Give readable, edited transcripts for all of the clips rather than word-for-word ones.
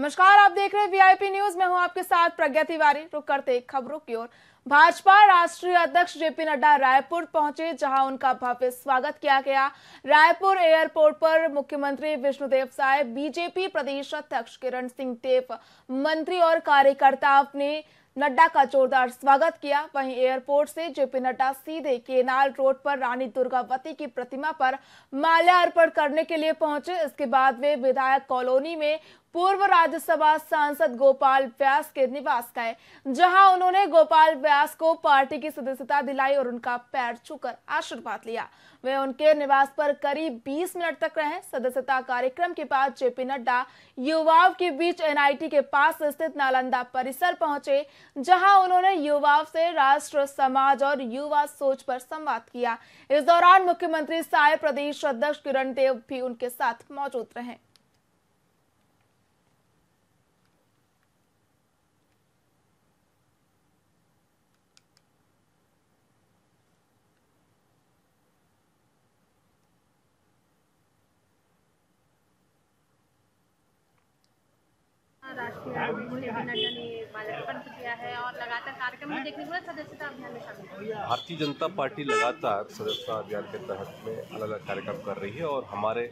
नमस्कार, आप देख रहे हैं वीआईपी न्यूज। मैं हूं आपके साथ प्रज्ञा तिवारी। रुक करते खबरों की ओर। भाजपा राष्ट्रीय अध्यक्ष जेपी नड्डा रायपुर पहुंचे, जहां उनका भव्य स्वागत किया गया। रायपुर एयरपोर्ट पर मुख्यमंत्री विष्णुदेव साय, बीजेपी प्रदेश अध्यक्ष किरण सिंह देव, मंत्री और कार्यकर्ताओं ने नड्डा का जोरदार स्वागत किया। वहीं एयरपोर्ट से जेपी नड्डा सीधे केनाल रोड पर रानी दुर्गावती की प्रतिमा पर माल्यार्पण करने के लिए पहुंचे। इसके बाद वे विधायक कॉलोनी में पूर्व राज्यसभा सांसद गोपाल व्यास के निवास गए, जहां उन्होंने गोपाल व्यास को पार्टी की सदस्यता दिलाई और उनका पैर छूकर आशीर्वाद लिया। वे उनके निवास पर करीब 20 मिनट तक रहे। सदस्यता कार्यक्रम के बाद जेपी नड्डा युवाओं के बीच एनआईटी के पास स्थित नालंदा परिसर पहुंचे, जहां उन्होंने युवाओं से राष्ट्र, समाज और युवा सोच पर संवाद किया। इस दौरान मुख्यमंत्री साय, प्रदेश अध्यक्ष किरण देव भी उनके साथ मौजूद रहे। राष्ट्रीय नड्डा ने माल्यार्पण किया है और लगातार कार्यक्रम में देखने को मिला सदस्यता अभियान में शामिल। भारतीय जनता पार्टी लगातार सदस्यता अभियान के तहत में अलग अलग कार्यक्रम कर रही है और हमारे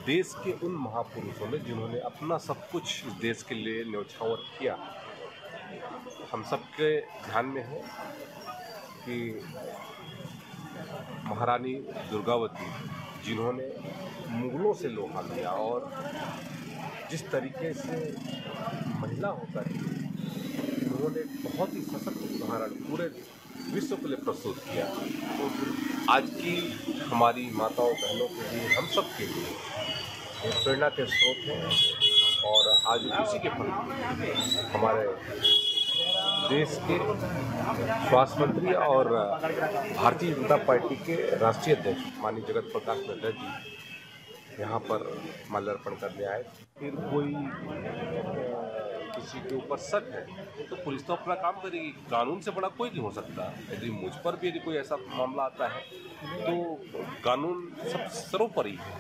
देश के उन महापुरुषों ने जिन्होंने अपना सब कुछ इस देश के लिए न्यौछावर किया, हम सबके ध्यान में है कि महारानी दुर्गावती, जिन्होंने मुगलों से लोहा लिया और जिस तरीके से महिला होकर उन्होंने बहुत ही सशक्त उदाहरण पूरे विश्व के लिए प्रस्तुत किया, तो आज की हमारी माताओं बहनों के लिए, हम सब के लिए एक प्रेरणा के स्रोत हैं। और आज उसी के फल हमारे देश के स्वास्थ्य मंत्री और भारतीय जनता पार्टी के राष्ट्रीय अध्यक्ष माननीय जगत प्रकाश नड्डा जी यहाँ पर माल्यार्पण करने आए। फिर कोई किसी के ऊपर शक है तो पुलिस तो अपना काम करेगी, कानून से बड़ा कोई नहीं हो सकता। यदि मुझ पर भी यदि कोई ऐसा मामला आता है तो कानून सब सर्वोपरि है।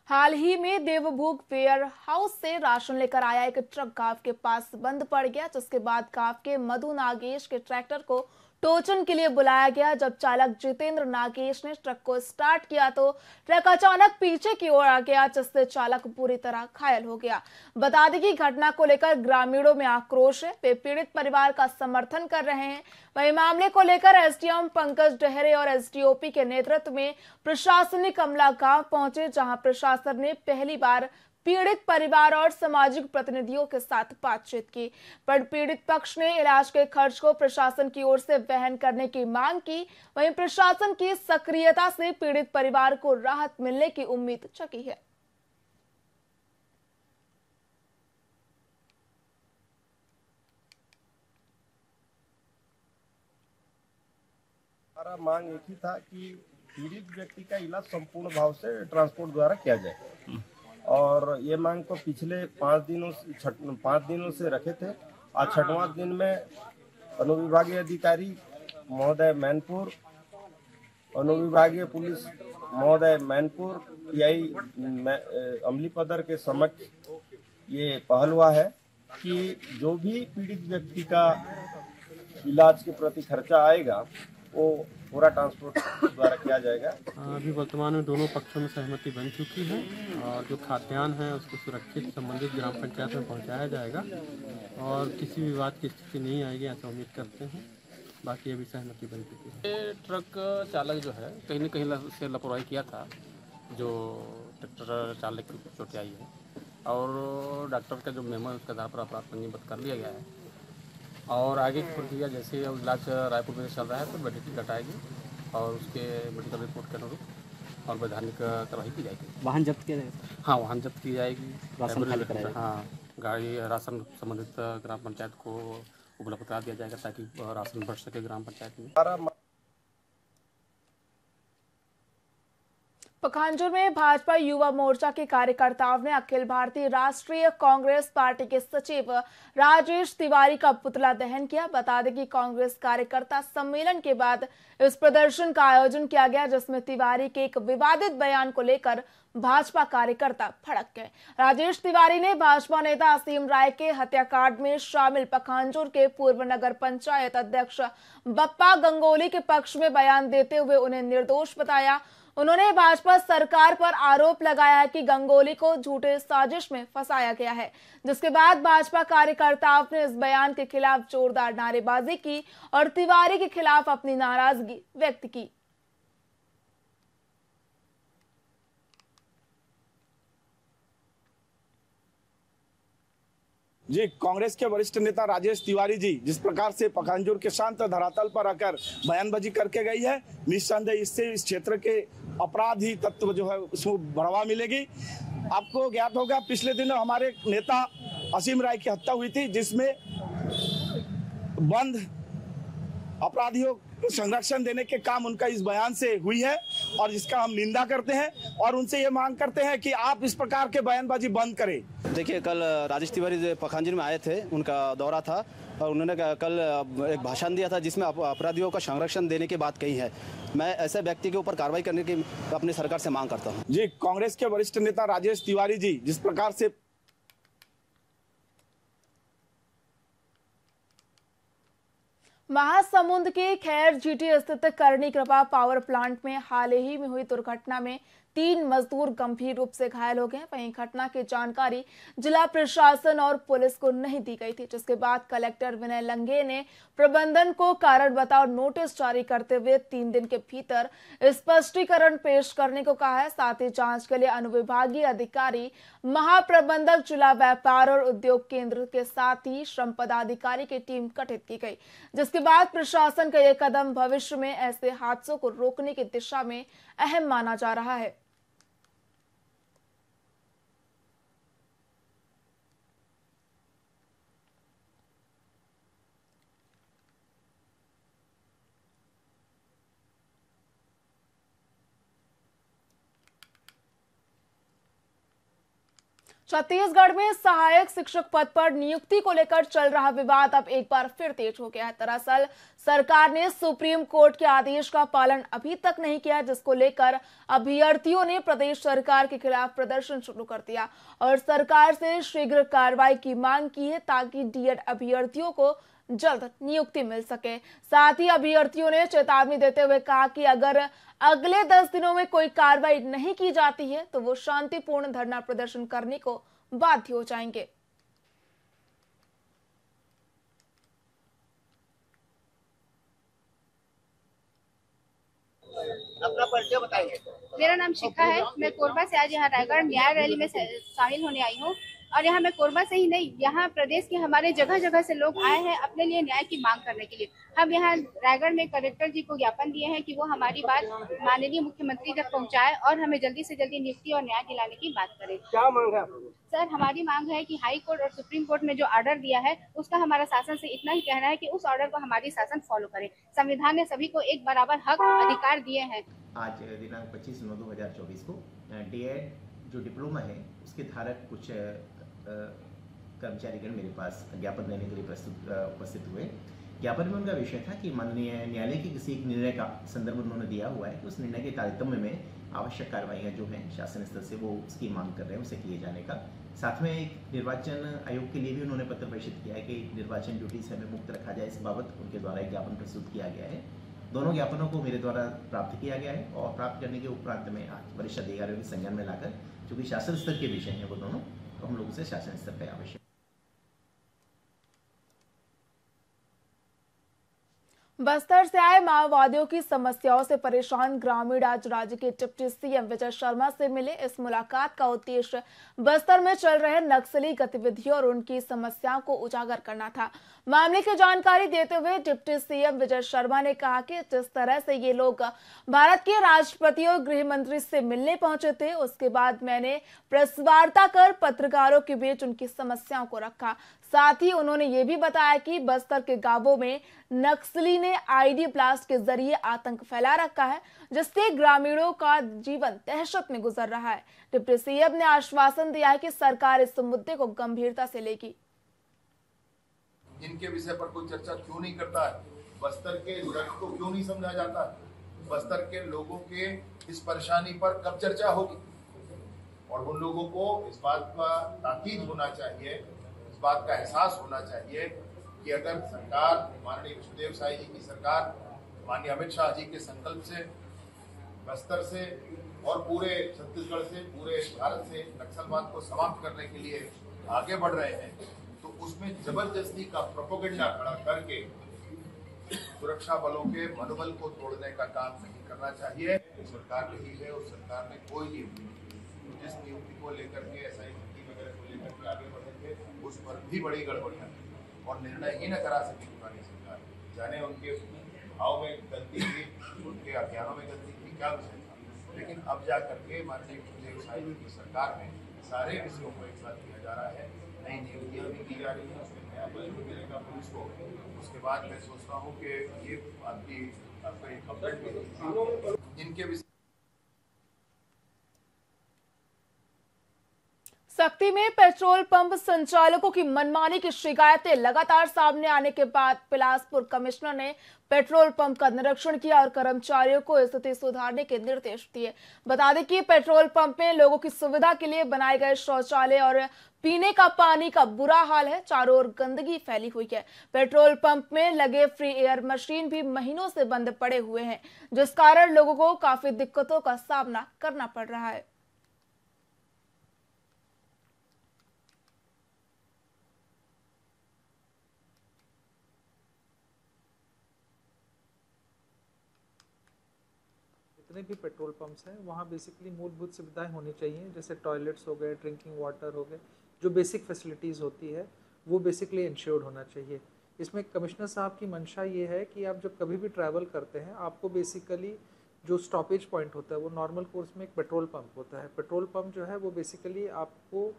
हाल ही में देवभोग वेयर हाउस से राशन लेकर आया एक ट्रक गांव के पास बंद पड़ गया, जिसके बाद गांव के मधु नागेश के ट्रैक्टर को टोचन के लिए बुलाया गया। जब चालक जितेंद्र नागेश ने ट्रक को स्टार्ट किया तो ट्रक अचानक पीछे की ओर आ गया, जिससे चालक पूरी तरह घायल हो गया। बता दें कि घटना को लेकर ग्रामीणों में आक्रोश है। वे पीड़ित परिवार का समर्थन कर रहे हैं। वहीं मामले को लेकर एसडीएम पंकज डहरे और एसडीओपी के नेतृत्व में प्रशासनिक अमला गांव पहुंचे, जहां प्रशासन ने पहली बार पीड़ित परिवार और सामाजिक प्रतिनिधियों के साथ बातचीत की। पर पीड़ित पक्ष ने इलाज के खर्च को प्रशासन की ओर से वहन करने की मांग की। वहीं प्रशासन की सक्रियता से पीड़ित परिवार को राहत मिलने की उम्मीद जगी है। हमारा मांग एक ही था कि पीड़ित व्यक्ति का इलाज संपूर्ण भाव से ट्रांसपोर्ट द्वारा किया जाए, और ये मांग को पिछले 5 दिनों से रखे थे। आज 6वां दिन में अनुविभागीय अधिकारी महोदय मैनपुर, अनुविभागीय पुलिस महोदय मैनपुर, पीआई अमली पदर के समक्ष ये पहल हुआ है कि जो भी पीड़ित व्यक्ति का इलाज के प्रति खर्चा आएगा वो पूरा ट्रांसपोर्ट द्वारा किया जाएगा। अभी वर्तमान में दोनों पक्षों में सहमति बन चुकी है और जो खाद्यान्न है उसको सुरक्षित संबंधित ग्राम पंचायत में पहुंचाया जाएगा और किसी विवाद की स्थिति नहीं आएगी, ऐसा उम्मीद करते हैं। बाकी अभी सहमति बन चुकी है। ये ट्रक चालक जो है कहीं न कहीं से लापरवाही किया था, जो ट्रैक्टर चालक की चोट आई है, और डॉक्टर का जो मेमो उसके आधार पर अपराध पंजीबद्ध कर लिया गया है। और आगे की प्रक्रिया जैसे इलाज रायपुर में चल रहा है तो मेडिकल कटाएगी और उसके मेडिकल रिपोर्ट के अनुरूप और वैधानिक कार्रवाई की जाएगी। वाहन जब्त किया जाएगा? हाँ, वाहन जब्त की जाएगी। राशन खाली कराएगा? हाँ, गाड़ी राशन संबंधित ग्राम पंचायत को उपलब्ध करा दिया जाएगा ताकि राशन बढ़ सके ग्राम पंचायत में। पखांजूर में भाजपा युवा मोर्चा के कार्यकर्ताओं ने अखिल भारतीय राष्ट्रीय कांग्रेस पार्टी के सचिव राजेश तिवारी का पुतला दहन किया। बता दें कि कांग्रेस कार्यकर्ता सम्मेलन के बाद इस प्रदर्शन का आयोजन किया गया, जिसमें तिवारी के एक विवादित बयान को लेकर भाजपा कार्यकर्ता भड़क गए। राजेश तिवारी ने भाजपा नेता असीम राय के हत्याकांड में शामिल पखांजूर के पूर्व नगर पंचायत अध्यक्ष बप्पा गंगोली के पक्ष में बयान देते हुए उन्हें निर्दोष बताया। उन्होंने भाजपा सरकार पर आरोप लगाया है कि गंगोली को झूठे साजिश में फंसाया गया है, जिसके बाद भाजपा कार्यकर्ताओं ने इस बयान के खिलाफ जोरदार नारेबाजी की और तिवारी के खिलाफ अपनी नाराजगी व्यक्त की। जी, कांग्रेस के वरिष्ठ नेता राजेश तिवारी जी जिस प्रकार से पखांजूर के शांत धरातल पर आकर बयानबाजी करके गई है, निस्संदेह इससे इस क्षेत्र के अपराधी तत्व जो है उसमें बढ़ावा मिलेगी। आपको ज्ञात होगा पिछले दिनों हमारे नेता असीम राय की हत्या हुई थी, जिसमें बंद अपराधियों को संरक्षण देने के काम उनका इस बयान से हुई है और जिसका हम निंदा करते हैं और उनसे ये मांग करते हैं कि आप इस प्रकार के बयानबाजी बंद करें। देखिए, कल राजेश तिवारी पखांजूर में आए थे, उनका दौरा था और उन्होंने कल एक भाषण दिया था जिसमें अपराधियों का संरक्षण देने की बात कही है। मैं ऐसे व्यक्ति के ऊपर कार्रवाई करने की अपनी सरकार से मांग करता हूं। जी, कांग्रेस के वरिष्ठ नेता राजेश तिवारी जी जिस प्रकार से महासमुंद के खैर जीटी स्थित करनी कृपा पावर प्लांट में हाल ही में हुई दुर्घटना में 3 मजदूर गंभीर रूप से घायल हो गए। वहीं घटना की जानकारी जिला प्रशासन और पुलिस को नहीं दी गई थी, जिसके बाद कलेक्टर विनय लंगे ने प्रबंधन को कारण बताओ नोटिस जारी करते हुए 3 दिन के भीतर स्पष्टीकरण पेश करने को कहा है। साथ ही जांच के लिए अनुविभागीय अधिकारी, महाप्रबंधक, जिला व्यापार और उद्योग केंद्र के साथ ही श्रम पदाधिकारी की टीम गठित की गई, जिसके बाद प्रशासन का यह कदम भविष्य में ऐसे हादसों को रोकने की दिशा में अहम माना जा रहा है। छत्तीसगढ़ में सहायक शिक्षक पद पर नियुक्ति को लेकर चल रहा विवाद अब एक बार फिर तेज हो गया है। दरअसल सरकार ने सुप्रीम कोर्ट के आदेश का पालन अभी तक नहीं किया, जिसको लेकर अभ्यर्थियों ने प्रदेश सरकार के खिलाफ प्रदर्शन शुरू कर दिया और सरकार से शीघ्र कार्रवाई की मांग की है ताकि डीएड अभ्यर्थियों को जल्द नियुक्ति मिल सके। साथ ही अभ्यर्थियों ने चेतावनी देते हुए कहा कि अगर अगले 10 दिनों में कोई कार्रवाई नहीं की जाती है तो वो शांतिपूर्ण धरना प्रदर्शन करने को बाध्य हो जाएंगे। अपना परिचय बताइए। मेरा नाम शिखा है। मैं कोरबा से आज यहाँ रायगढ़ न्याय रैली में शामिल होने आई हूँ और यहाँ मैं कोरबा से ही नहीं, यहाँ प्रदेश के हमारे जगह जगह से लोग आए हैं अपने लिए न्याय की मांग करने के लिए। हम यहाँ रायगढ़ में कलेक्टर जी को ज्ञापन दिए हैं कि वो हमारी बात माननीय मुख्यमंत्री तक पहुँचाए और हमें जल्दी से जल्दी नियुक्ति और न्याय दिलाने की बात करें। क्या मांग है? सर, हमारी मांग है कि हाई कोर्ट और सुप्रीम कोर्ट ने जो ऑर्डर दिया है उसका हमारा शासन से इतना ही कहना है कि उस ऑर्डर को हमारी शासन फॉलो करे। संविधान ने सभी को एक बराबर हक अधिकार दिए हैं। आज दिनांक 25/9/2024 को डीएड जो डिप्लोमा है उसके धारक कुछ कर्मचारीगण मेरे पास ज्ञापन देने के लिए उपस्थित हुए। ज्ञापन में उनका विषय था कि माननीय न्यायालय के किसी एक निर्णय का संदर्भ उन्होंने दिया हुआ है कि उस निर्णय के तारतम्य में आवश्यक कार्रवाइयाँ जो हैं शासन स्तर से वो उसकी मांग कर रहे हैं उसे किए जाने का। साथ में एक निर्वाचन आयोग के लिए भी उन्होंने पत्र प्रेषित किया है कि निर्वाचन ड्यूटी से हमें मुक्त रखा जाए, इस बाबत उनके द्वारा एक ज्ञापन प्रस्तुत किया गया है। दोनों ज्ञापनों को मेरे द्वारा प्राप्त किया गया है और प्राप्त करने के उपरांत में वरिष्ठ अधिकारियों के संज्ञान में लाकर, चूँकि शासन स्तर के विषय हैं वो दोनों, तो हम लोगों से शासन स्तर पर आवश्यक। बस्तर से आए माओवादियों की समस्याओं से परेशान ग्रामीण आज राज्य के डिप्टी सीएम विजय शर्मा से मिले। इस मुलाकात का उद्देश्य बस्तर में चल रहे नक्सली गतिविधियों और उनकी समस्याओं को उजागर करना था। मामले की जानकारी देते हुए डिप्टी सीएम विजय शर्मा ने कहा कि जिस तरह से ये लोग भारत के राष्ट्रपति और गृह मंत्री से मिलने पहुंचे थे, उसके बाद मैंने प्रेस वार्ता कर पत्रकारों के बीच उनकी समस्याओं को रखा। साथ ही उन्होंने ये भी बताया कि बस्तर के गांवों में नक्सली ने आईडी ब्लास्ट के जरिए आतंक फैला रखा है, जिससे ग्रामीणों का जीवन दहशत में गुजर रहा है। डिप्टी सीएम ने आश्वासन दिया है कि सरकार इस मुद्दे को गंभीरता से लेगी। इनके विषय पर कोई चर्चा क्यों नहीं करता है? बस्तर के दर्द को क्यों नहीं समझा जाता है? बस्तर के लोगों के इस परेशानी पर कब चर्चा होगी? और उन लोगों को इस बात का ताकीद होना चाहिए, इस बात का एहसास होना चाहिए कि अगर सरकार, माननीय विष्णुदेव साई जी की सरकार, माननीय अमित शाह जी के संकल्प से बस्तर से और पूरे छत्तीसगढ़ से, पूरे भारत से नक्सलवाद को समाप्त करने के लिए आगे बढ़ रहे हैं, तो उसमें जबरदस्ती का प्रोपेगेंडा खड़ा करके सुरक्षा बलों के मनोबल को तोड़ने का काम नहीं करना चाहिए। सरकार रही है और सरकार ने कोई नियुक्ति, जिस नियुक्ति को लेकर के एसआई वगैरह को लेकर के आगे बढ़ेंगे, उस पर भी बड़ी गड़बड़ियां और निर्णय ही न करा सकी पुरानी सरकार। जाने उनके भाव में गलती थी, उनके अभियानों में गलती थी, क्या विषय था, लेकिन अब जा करके माननीय विष्णुदेव साई जी की सरकार में सारे विषयों को एक साथ किया जा रहा है। नई नियुक्तियां भी की जा रही है, उसमें नया बल भी मिलेगा पुलिस को। उसके बाद मैं सोचता हूँ कि ये आपका एक अपडेट भी इनके विषय। सक्ती में पेट्रोल पंप संचालकों की मनमानी की शिकायतें लगातार सामने आने के बाद बिलासपुर कमिश्नर ने पेट्रोल पंप का निरीक्षण किया और कर्मचारियों को स्थिति सुधारने के निर्देश दिए। बता दें कि पेट्रोल पंप में लोगों की सुविधा के लिए बनाए गए शौचालय और पीने का पानी का बुरा हाल है, चारों ओर गंदगी फैली हुई है। पेट्रोल पंप में लगे फ्री एयर मशीन भी महीनों से बंद पड़े हुए हैं, जिस कारण लोगों को काफी दिक्कतों का सामना करना पड़ रहा है। जितने भी पेट्रोल पंप्स हैं वहाँ बेसिकली मूलभूत सुविधाएं होनी चाहिए, जैसे टॉयलेट्स हो गए, ड्रिंकिंग वाटर हो गए, जो बेसिक फैसिलिटीज़ होती है वो बेसिकली इंश्योर्ड होना चाहिए। इसमें कमिश्नर साहब की मंशा ये है कि आप जब कभी भी ट्रैवल करते हैं आपको बेसिकली जो स्टॉपेज पॉइंट होता है वो नॉर्मल कोर्स में एक पेट्रोल पंप होता है। पेट्रोल पंप जो है वो बेसिकली आपको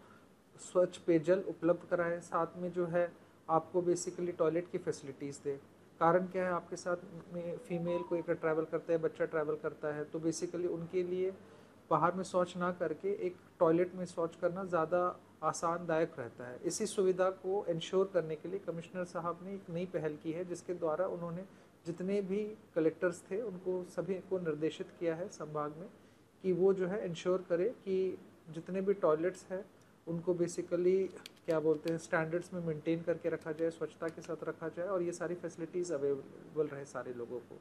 स्वच्छ पेयजल उपलब्ध कराए, साथ में जो है आपको बेसिकली टॉयलेट की फैसिलिटीज़ दे। कारण क्या है, आपके साथ में फीमेल कोई अगर ट्रैवल करता है, बच्चा ट्रैवल करता है, तो बेसिकली उनके लिए बाहर में शौच ना करके एक टॉयलेट में शौच करना ज़्यादा आसानदायक रहता है। इसी सुविधा को इंश्योर करने के लिए कमिश्नर साहब ने एक नई पहल की है, जिसके द्वारा उन्होंने जितने भी कलेक्टर्स थे उनको सभी को निर्देशित किया है संभाग में कि वो जो है इंश्योर करे कि जितने भी टॉयलेट्स हैं उनको बेसिकली क्या बोलते हैं स्टैंडर्ड्स में मेंटेन करके रखा जाए, स्वच्छता के साथ रखा जाए और ये सारी फैसिलिटीज़ अवेलेबल रहे सारे लोगों को।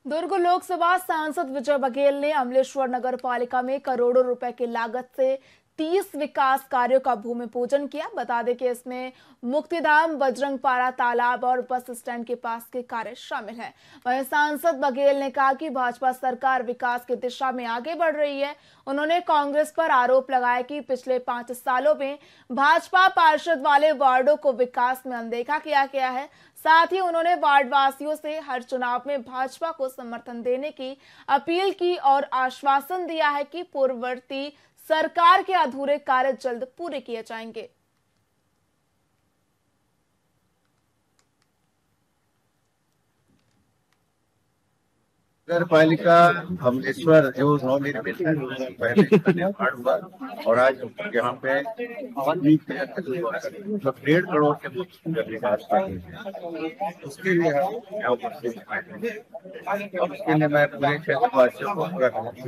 दुर्ग लोकसभा सांसद विजय बघेल ने अमलेश्वर नगर पालिका में करोड़ों रुपए की लागत से 30 विकास कार्यों का भूमि पूजन किया। बता दें कि इसमें मुक्तिधाम, बजरंगपारा तालाब और बस स्टैंड के पास के कार्य शामिल हैं। वहीं सांसद बघेल ने कहा कि भाजपा सरकार विकास की दिशा में आगे बढ़ रही है। उन्होंने कांग्रेस पर आरोप लगाया कि पिछले 5 सालों में भाजपा पार्षद वाले वार्डों को विकास में अनदेखा किया गया है। साथ ही उन्होंने वार्ड वासियों से हर चुनाव में भाजपा को समर्थन देने की अपील की और आश्वासन दिया है कि पूर्ववर्ती सरकार के अधूरे कार्य जल्द पूरे किए जाएंगे। नगर पालिका अमलेश्वर जो नवनिर्मित है पहले इसका निर्माण हुआ और आज यहाँ पे 1.5 करोड़ के विकास उसके लिए यहाँ उपस्थित और उसके लिए मैं पूरे क्षेत्रवासियों को बहुत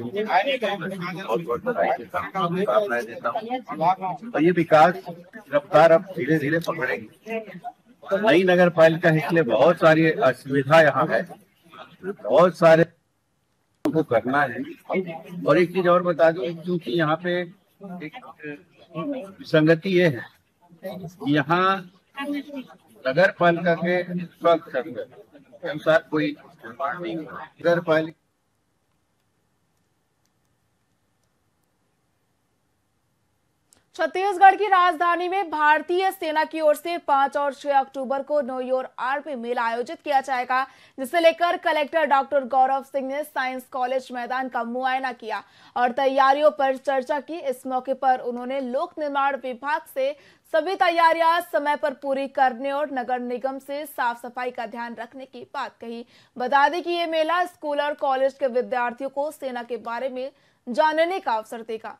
शुभकामनाएं देता हूँ। और ये विकास रफ्तार अब धीरे धीरे पकड़ेगी। नई नगर पालिका इसलिए बहुत सारी असुविधा यहाँ है, बहुत सारे को करना है। और एक चीज और बता दूं, क्योंकि यहाँ पे एक विसंगति ये है, यहाँ नगर पालिका के अनुसार कोई नगर पालिका छत्तीसगढ़ की राजधानी में भारतीय सेना की ओर से 5 और 6 अक्टूबर को नो योर आर्मी मेला आयोजित किया जाएगा, जिसे लेकर कलेक्टर डॉक्टर गौरव सिंह ने साइंस कॉलेज मैदान का मुआयना किया और तैयारियों पर चर्चा की। इस मौके पर उन्होंने लोक निर्माण विभाग से सभी तैयारियां समय पर पूरी करने और नगर निगम से साफ सफाई का ध्यान रखने की बात कही। बता दें कि ये मेला स्कूल और कॉलेज के विद्यार्थियों को सेना के बारे में जानने का अवसर देगा।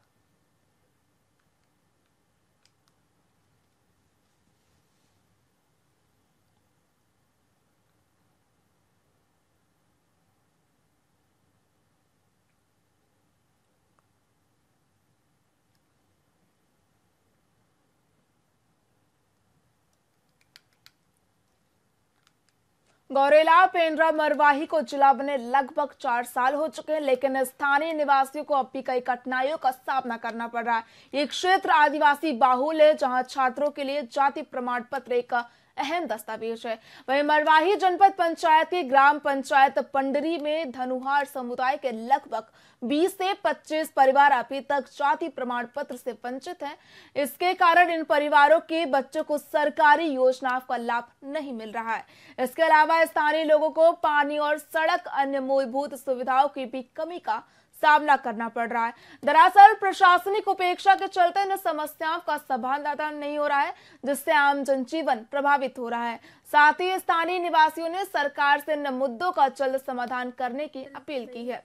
गौरेला पेंड्रा मरवाही को जिला बने लगभग 4 साल हो चुके हैं, लेकिन स्थानीय निवासियों को अब भी कई कठिनाइयों का सामना करना पड़ रहा है। ये क्षेत्र आदिवासी बाहुल है, जहां छात्रों के लिए जाति प्रमाण पत्र एक अहम दस्तावेज है। वहीं मरवाही जनपद पंचायत की ग्राम पंचायत पंडरी में धनुहार समुदाय के लगभग 20 से 25 परिवार अभी तक जाति प्रमाण पत्र से वंचित हैं। इसके कारण इन परिवारों के बच्चों को सरकारी योजनाओं का लाभ नहीं मिल रहा है। इसके अलावा स्थानीय लोगों को पानी और सड़क अन्य मूलभूत सुविधाओं की भी कमी का सामना करना पड़ रहा है। दरअसल प्रशासनिक उपेक्षा के चलते इन समस्याओं का समाधान नहीं हो रहा है, जिससे आम जनजीवन प्रभावित हो रहा है। साथ ही स्थानीय निवासियों ने सरकार से इन मुद्दों का जल्द समाधान करने की अपील की है।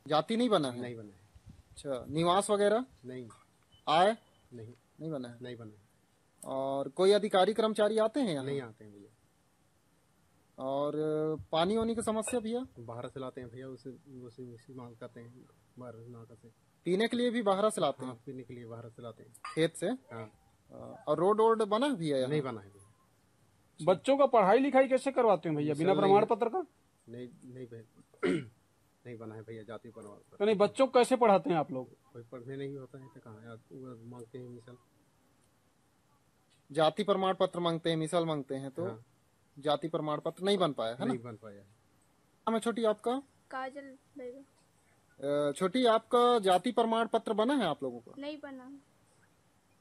जाति नहीं बना है? नहीं बना है। अच्छा, निवास वगैरह नहीं, आय नहीं बना है? नहीं बना है। और कोई अधिकारी कर्मचारी आते हैं यहाँ? नहीं आते हैं भैया। और पानी वानी की समस्या भैया? बाहर से लाते हैं भैया, उसे मांग करते हैं बाहर नाका से। पीने के लिए भी बाहर से लाते हैं? पीने के लिए बाहर से लाते हैं, खेत से। हाँ। और रोड वोड बना है भैया? नहीं बना है भैया। बच्चों का पढ़ाई लिखाई कैसे करवाते हैं भैया बिना प्रमाण पत्र का? नहीं नहीं बना है भैया जाति प्रमाण पत्र। नहीं, बच्चों को कैसे पढ़ाते हैं आप लोग? कोई पढ़ने नहीं होता है तो कहाँ मांगते हैं मिसाल। जाति प्रमाण पत्र मांगते हैं, मिसाल मांगते हैं, तो हाँ। जाति प्रमाण पत्र नहीं बन पाया है ना? नहीं बन पाया। नाम है छोटी आपका? काजल बेगम। छोटी, आपका जाति प्रमाण पत्र बना है आप लोगों का? नहीं बना।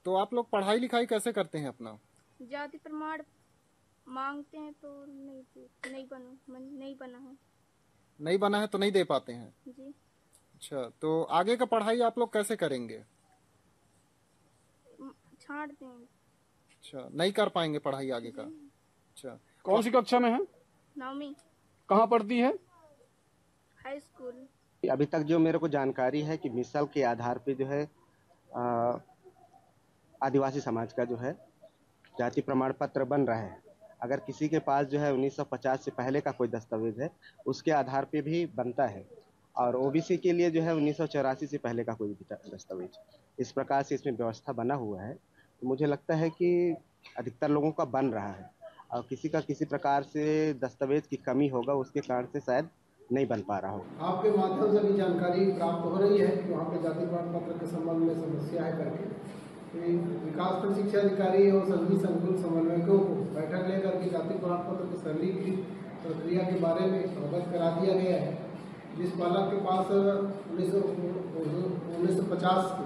तो आप लोग पढ़ाई लिखाई कैसे करते हैं अपना? जाति प्रमाण मांगते हैं तो नहीं बना है। नहीं बना है तो नहीं दे पाते हैं जी। अच्छा, तो आगे का पढ़ाई आप लोग कैसे करेंगे? छाड़ देंगे। अच्छा, नहीं कर पाएंगे पढ़ाई आगे का? अच्छा, कौन सी कक्षा में है? 9वीं। कहाँ पढ़ती है? High school. अभी तक जो मेरे को जानकारी है कि मिसाल के आधार पे जो है आदिवासी समाज का जो है जाति प्रमाण पत्र बन रहा है। अगर किसी के पास जो है 1950 से पहले का कोई दस्तावेज है, उसके आधार पे भी बनता है। और ओबीसी के लिए जो है 1984 से पहले का कोई दस्तावेज। इस प्रकार से इसमें व्यवस्था बना हुआ है। तो मुझे लगता है कि अधिकतर लोगों का बन रहा है और किसी का किसी प्रकार से दस्तावेज की कमी होगा, उसके कारण से शायद नहीं बन पा रहा हो। आपके माध्यम से भी जानकारी प्राप्त हो रही है कि वहाँ पे जाति प्रमाण पत्र के संबंध में समस्या है करके विकासखंड शिक्षा अधिकारी और सभी संकुल समन्वयकों को बैठक लेकर के जाति प्रमाण पत्र की सरलीकृत प्रक्रिया के बारे में अवगत करा दिया गया है। जिस बालक के पास 1950 के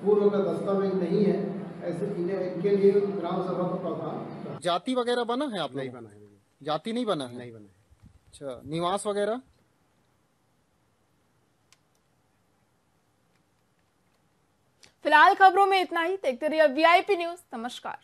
पूर्व का दस्तावेज नहीं है, ऐसे इनके लिए ग्राम सभा का प्रावधान। जाति वगैरह बना है आप लोग? नहीं बना है। जाति नहीं बना है? नहीं बना है। अच्छा, निवास वगैरह? फिलहाल खबरों में इतना ही। देखते रहिए VIP न्यूज। नमस्कार।